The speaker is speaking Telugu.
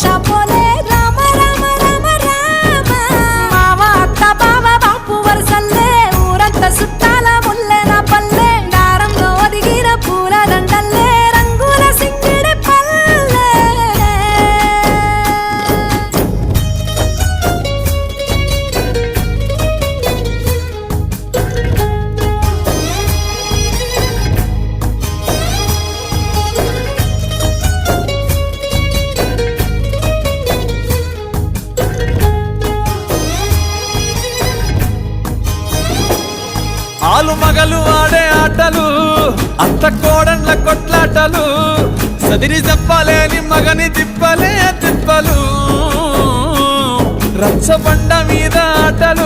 షాపోలే రామ రామ రామ రామ మావ అత్త బావ బాపు వరసల్లే ఊరంతా సుట్టాల ముల్లె నా పల్లె దారంలో ఒదిగిన పూల దండల్లే రంగుల సింగిడి పల్లె ఆలు మగలు ఆడే ఆటలు అత్త కోడళ్ళ కొట్లాటలు సదిరి చెప్పలేని మగని తిప్పలే తిప్పలు రచ్చబండ మీద ఆటలు